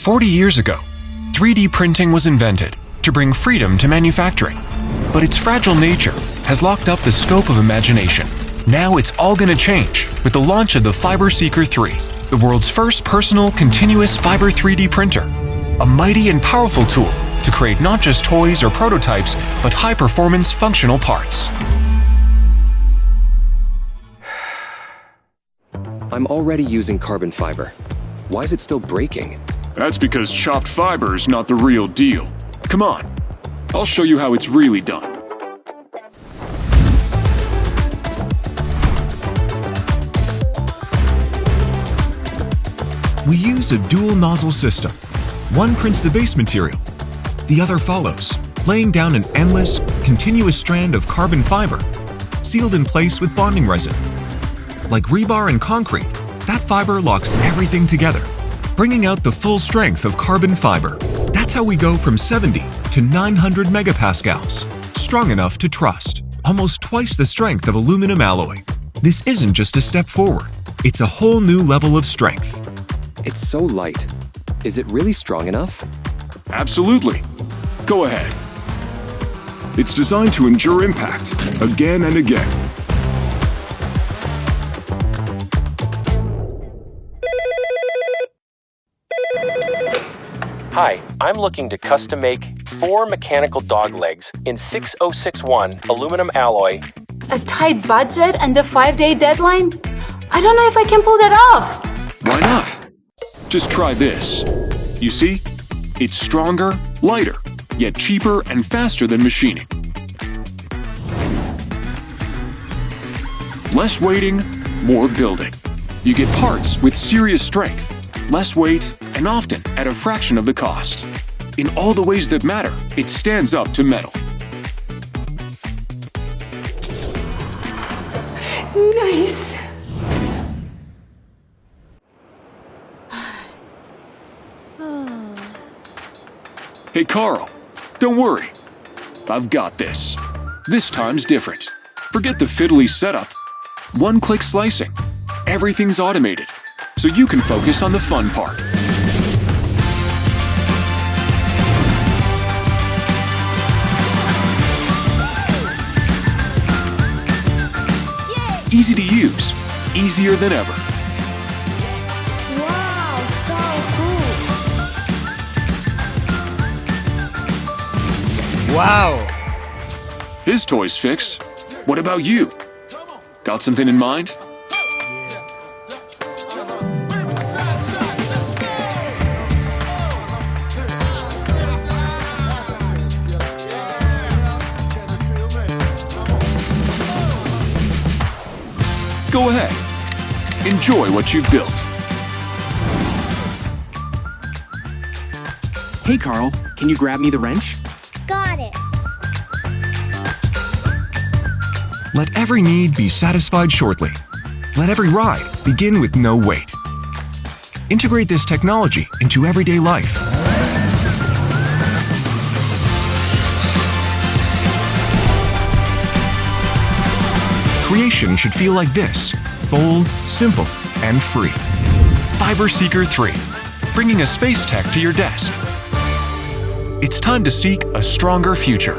40 years ago, 3D printing was invented to bring freedom to manufacturing. But its fragile nature has locked up the scope of imagination. Now it's all going to change with the launch of the FibreSeeker 3, the world's first personal continuous fiber 3D printer. A mighty and powerful tool to create not just toys or prototypes, but high-performance functional parts. I'm already using carbon fiber. Why is it still breaking? That's because chopped fiber is not the real deal. Come on, I'll show you how it's really done. We use a dual nozzle system. One prints the base material, the other follows, laying down an endless, continuous strand of carbon fiber, sealed in place with bonding resin. Like rebar and concrete, that fiber locks everything together, bringing out the full strength of carbon fiber. That's how we go from 70 to 900 megapascals, strong enough to trust, almost twice the strength of aluminum alloy. This isn't just a step forward, it's a whole new level of strength. It's so light. Is it really strong enough? Absolutely. Go ahead. It's designed to endure impact again and again. Hi, I'm looking to custom make 4 mechanical dog legs in 6061 aluminum alloy. A tight budget and a 5-day deadline? I don't know if I can pull that off. Why not? Just try this. You see? It's stronger, lighter, yet cheaper and faster than machining. Less waiting, more building. You get parts with serious strength, less weight, and often at a fraction of the cost. In all the ways that matter, it stands up to metal. Nice. Hey Carl, don't worry. I've got this. This time's different. Forget the fiddly setup. One-click slicing. Everything's automated, so you can focus on the fun part. Easy to use, easier than ever. Wow, so cool. Wow! His toy's fixed. What about you? Got something in mind? Go ahead. Enjoy what you've built. Hey Carl, can you grab me the wrench? Got it. Let every need be satisfied shortly. Let every ride begin with no wait. Integrate this technology into everyday life. Creation should feel like this: bold, simple, and free. FibreSeeker 3, bringing a space tech to your desk. It's time to seek a stronger future.